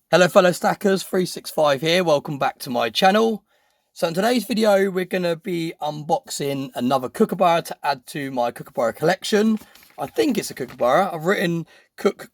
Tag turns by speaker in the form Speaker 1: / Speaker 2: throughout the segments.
Speaker 1: Hello fellow stackers, 365 here, welcome back to my channel. So in today's video we're going to be unboxing another Kookaburra to add to my Kookaburra collection. I think it's a Kookaburra. I've written Cook ?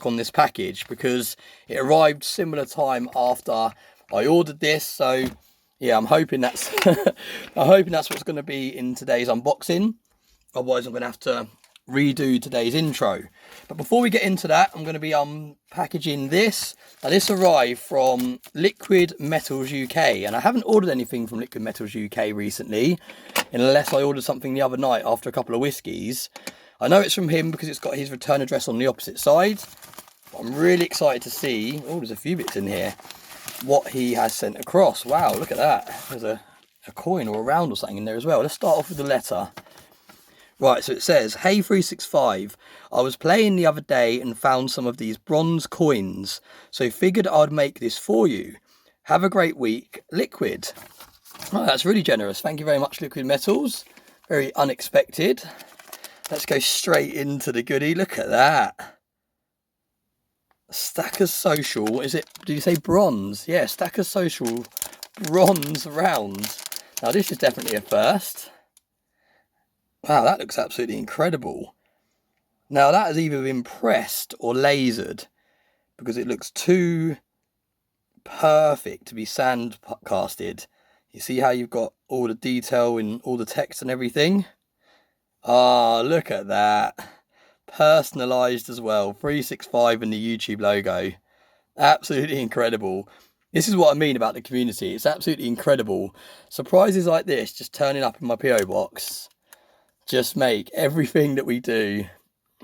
Speaker 1: On this package because it arrived similar time after I ordered this. So yeah, I'm hoping that's what's going to be in today's unboxing. Otherwise I'm going to have to redo today's intro. But before we get into that, I'm going to be unpackaging this. Now this arrived from Liquid Metals UK, and I haven't ordered anything from Liquid Metals UK recently, unless I ordered something the other night after a couple of whiskies. I know it's from him because it's got his return address on the opposite side. But I'm really excited to see, oh, there's a few bits in here, what he has sent across. Wow, look at that. There's a coin or a round or something in there as well. Let's start off with the letter. Right, so it says, "Hey 365, I was playing the other day and found some of these bronze coins, so figured I'd make this for you. Have a great week, Liquid." Oh, that's really generous. Thank you very much, Liquid Metals. Very unexpected. Let's go straight into the goodie. Look at that. Stackers Social. Is it, did you say bronze? Yeah, Stackers Social bronze round. Now this is definitely a first. Wow, that looks absolutely incredible. Now that has either been pressed or lasered because it looks too perfect to be sand casted. You see how you've got all the detail in all the text and everything? Ah, look at that. Personalised as well. 365 and the YouTube logo. Absolutely incredible. This is what I mean about the community. It's absolutely incredible. Surprises like this just turning up in my PO box just make everything that we do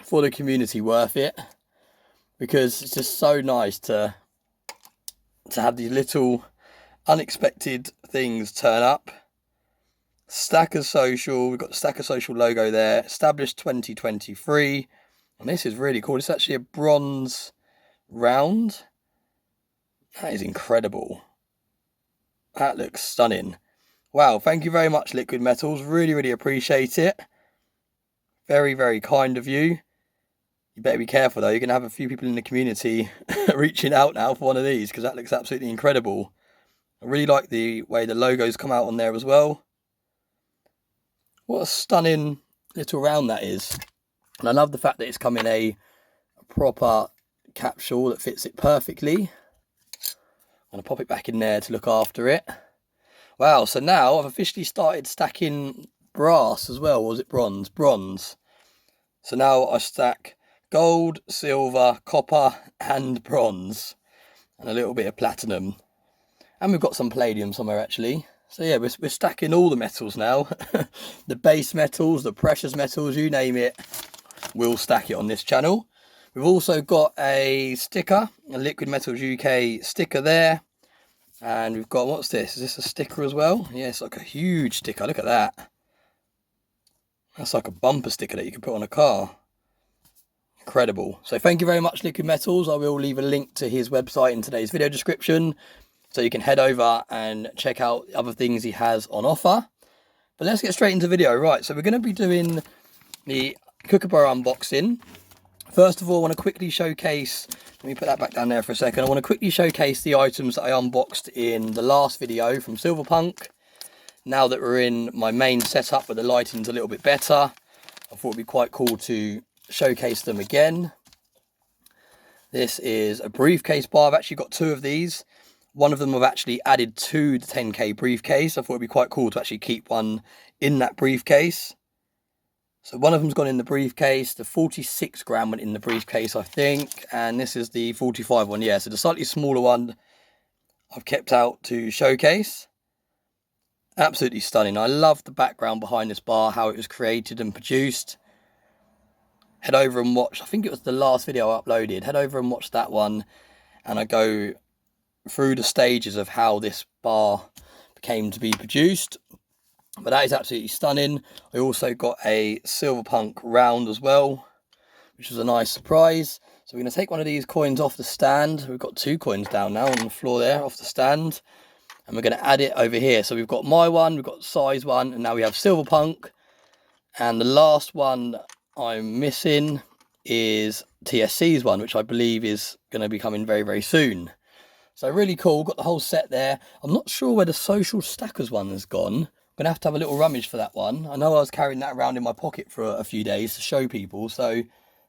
Speaker 1: for the community worth it, because it's just so nice to have these little unexpected things turn up. Stackers Social, we've got the Stackers Social logo there, established 2023, and this is really cool. It's actually a bronze round. That is incredible. That looks stunning. Wow, thank you very much, Liquid Metals. Really appreciate it. Very, very kind of you. You better be careful though. You're going to have a few people in the community reaching out now for one of these because that looks absolutely incredible. I really like the way the logos come out on there as well. What a stunning little round that is. And I love the fact that it's come in a proper capsule that fits it perfectly. I'm going to pop it back in there to look after it. Wow, so now I've officially started stacking brass as well. Or was it bronze? Bronze. So now I stack gold, silver, copper and bronze. And a little bit of platinum. And we've got some palladium somewhere actually. So yeah, we're stacking all the metals now. The base metals, the precious metals, you name it. We'll stack it on this channel. We've also got a sticker, a Liquid Metals UK sticker there. And we've got, what's this? Is this a sticker as well? Yeah, it's like a huge sticker. Look at that. That's like a bumper sticker that you can put on a car. Incredible. So thank you very much, Liquid Metals. I will leave a link to his website in today's video description, so you can head over and check out the other things he has on offer. But let's get straight into the video. Right, so we're going to be doing the Kookaburra unboxing. First of all, I want to quickly showcase, let me put that back down there for a second. I want to quickly showcase the items that I unboxed in the last video from Silverpunk. Now that we're in my main setup where the lighting's a little bit better, I thought it'd be quite cool to showcase them again. This is a briefcase bar. I've actually got two of these. One of them I've actually added to the 10k briefcase. I thought it'd be quite cool to actually keep one in that briefcase. So one of them's gone in the briefcase. The 46 gram went in the briefcase, I think. And this is the 45 one. Yeah, so the slightly smaller one I've kept out to showcase. Absolutely stunning. I love the background behind this bar, how it was created and produced. Head over and watch, I think it was the last video I uploaded. Head over and watch that one. And I go through the stages of how this bar came to be produced. But that is absolutely stunning. I also got a Silverpunk round as well, which was a nice surprise. So we're going to take one of these coins off the stand. We've got two coins down now on the floor there off the stand. And we're going to add it over here. So we've got my one, we've got size one, and now we have Silverpunk. And the last one I'm missing is TSC's one, which I believe is going to be coming very, very soon. So really cool, got the whole set there. I'm not sure where the social stackers one has gone. I'm going to have a little rummage for that one. I know I was carrying that around in my pocket for a few days to show people, so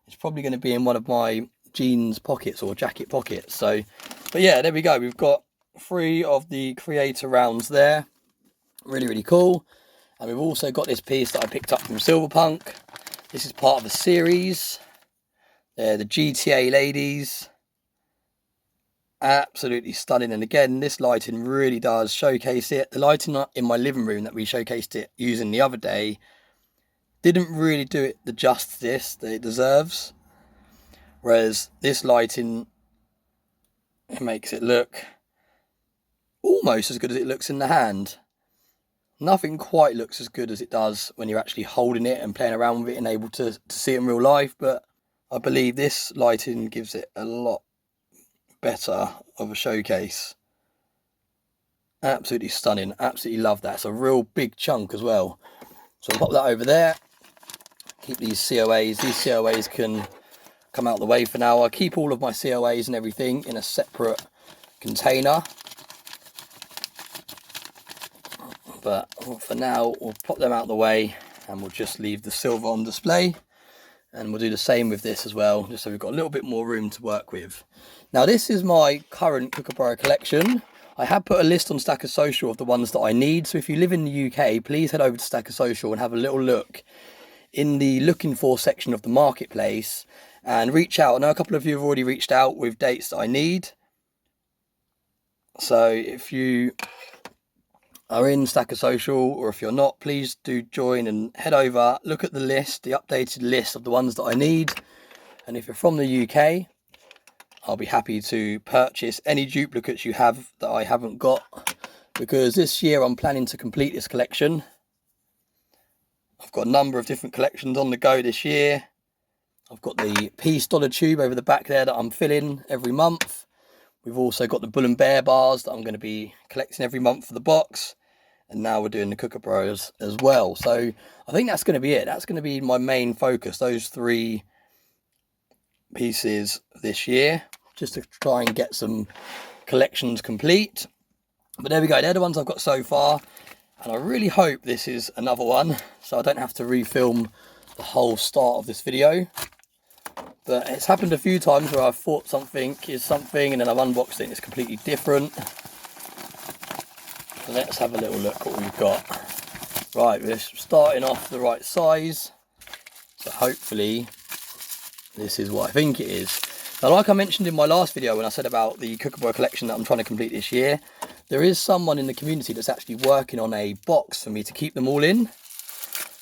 Speaker 1: it's probably going to be in one of my jeans pockets or jacket pockets. So, but yeah, there we go. We've got 3 of the creator rounds there. Really, really cool. And we've also got this piece that I picked up from Silverpunk. This is part of a series. They're the GTA ladies. Absolutely stunning. And again, this lighting really does showcase it. The lighting in my living room that we showcased it using the other day didn't really do it the justice that it deserves. Whereas this lighting, it makes it look almost as good as it looks in the hand. Nothing quite looks as good as it does when you're actually holding it and playing around with it and able to see it in real life. But I believe this lighting gives it a lot better of a showcase. Absolutely stunning. Absolutely love that. It's a real big chunk as well. So I'll pop that over there. Keep these COAs. These COAs can come out the way for now. I keep all of my COAs and everything in a separate container. But for now, we'll pop them out the way and we'll just leave the silver on display. And we'll do the same with this as well, just so we've got a little bit more room to work with. Now, this is my current Kookaburra collection. I have put a list on Stacker Social of the ones that I need. So if you live in the UK, please head over to Stacker Social and have a little look in the looking for section of the marketplace and reach out. I know a couple of you have already reached out with dates that I need. So if you are in Stacker Social, or if you're not, please do join and head over, look at the list, the updated list of the ones that I need. And if you're from the UK, I'll be happy to purchase any duplicates you have that I haven't got, because this year I'm planning to complete this collection. I've got a number of different collections on the go this year. I've got the Peace Dollar Tube over the back there that I'm filling every month. We've also got the Bull and Bear bars that I'm going to be collecting every month for the box. And now we're doing the Kookaburras as well. So I think that's going to be it. That's going to be my main focus, those 3 pieces this year, just to try and get some collections complete. But there we go. They're the ones I've got so far. And I really hope this is another one, so I don't have to refilm the whole start of this video. But it's happened a few times where I've thought something is something and then I've unboxed it and it's completely different. So let's have a little look what we've got. Right, we're starting off the right size. So hopefully this is what I think it is. Now, like I mentioned in my last video when I said about the Kookaburra collection that I'm trying to complete this year, there is someone in the community that's actually working on a box for me to keep them all in.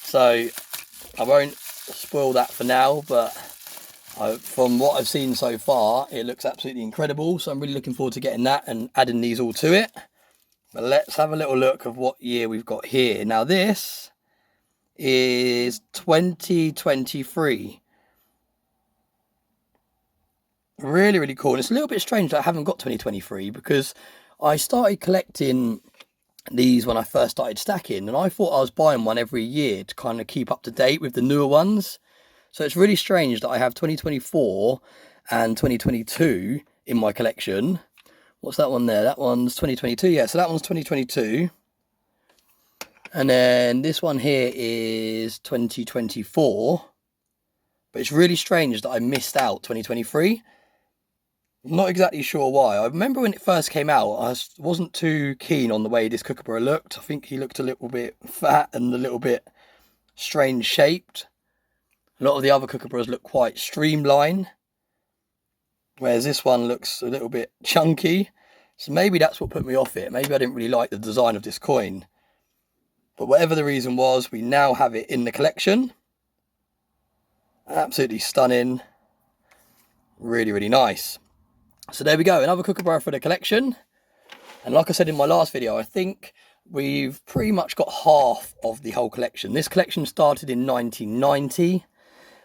Speaker 1: So I won't spoil that for now, but from what I've seen so far, it looks absolutely incredible. So I'm really looking forward to getting that and adding these all to it. But let's have a little look of what year we've got here. Now, this is 2023. Really, really cool. And it's a little bit strange that I haven't got 2023, because I started collecting these when I first started stacking, and I thought I was buying one every year to kind of keep up to date with the newer ones. So it's really strange that I have 2024 and 2022 in my collection. What's that one there? That one's 2022. Yeah, so that one's 2022. And then this one here is 2024. But it's really strange that I missed out 2023. I'm not exactly sure why. I remember when it first came out, I wasn't too keen on the way this Kookaburra looked. I think he looked a little bit fat and a little bit strange shaped. A lot of the other Kookaburras look quite streamlined, whereas this one looks a little bit chunky. So maybe that's what put me off it. Maybe I didn't really like the design of this coin. But whatever the reason was, we now have it in the collection. Absolutely stunning. Really, really nice. So there we go, another Kookaburra for the collection. And like I said in my last video, I think we've pretty much got half of the whole collection. This collection started in 1990.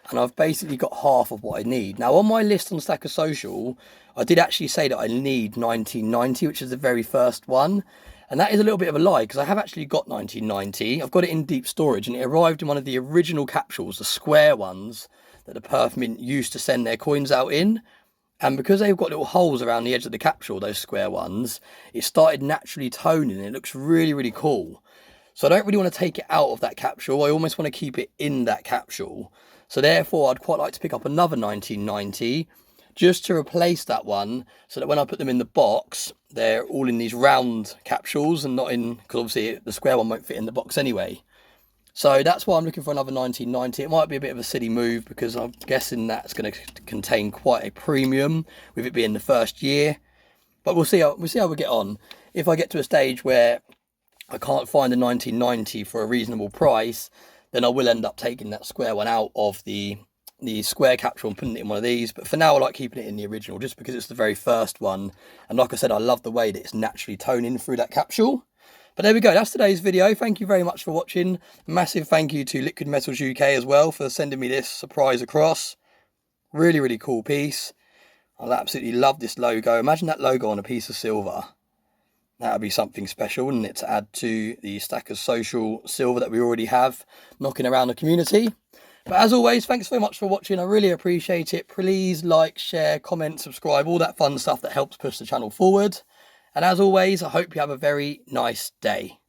Speaker 1: And I've basically got half of what I need. Now, on my list on Stacker Social, I did actually say that I need 1990, which is the very first one. And that is a little bit of a lie, because I have actually got 1990. I've got it in deep storage, and it arrived in one of the original capsules, the square ones that the Perth Mint used to send their coins out in. And because they've got little holes around the edge of the capsule, those square ones, it started naturally toning, and it looks really, really cool. So I don't really want to take it out of that capsule. I almost want to keep it in that capsule. So therefore, I'd quite like to pick up another 1990 just to replace that one, so that when I put them in the box, they're all in these round capsules and not in, because obviously the square one won't fit in the box anyway. So that's why I'm looking for another 1990. It might be a bit of a silly move, because I'm guessing that's going to contain quite a premium with it being the first year. But we'll see how we get on. If I get to a stage where I can't find a 1990 for a reasonable price, then I will end up taking that square one out of the square capsule and putting it in one of these. But for now, I like keeping it in the original, just because it's the very first one. And like I said, I love the way that it's naturally toning through that capsule. But there we go, that's today's video. Thank you very much for watching. Massive thank you to Liquid Metals UK as well for sending me this surprise across. Really, really cool piece. I absolutely love this logo. Imagine that logo on a piece of silver. That would be something special, wouldn't it, to add to the Stackers Social silver that we already have knocking around the community. But as always, thanks very much for watching. I really appreciate it. Please like, share, comment, subscribe, all that fun stuff that helps push the channel forward. And as always, I hope you have a very nice day.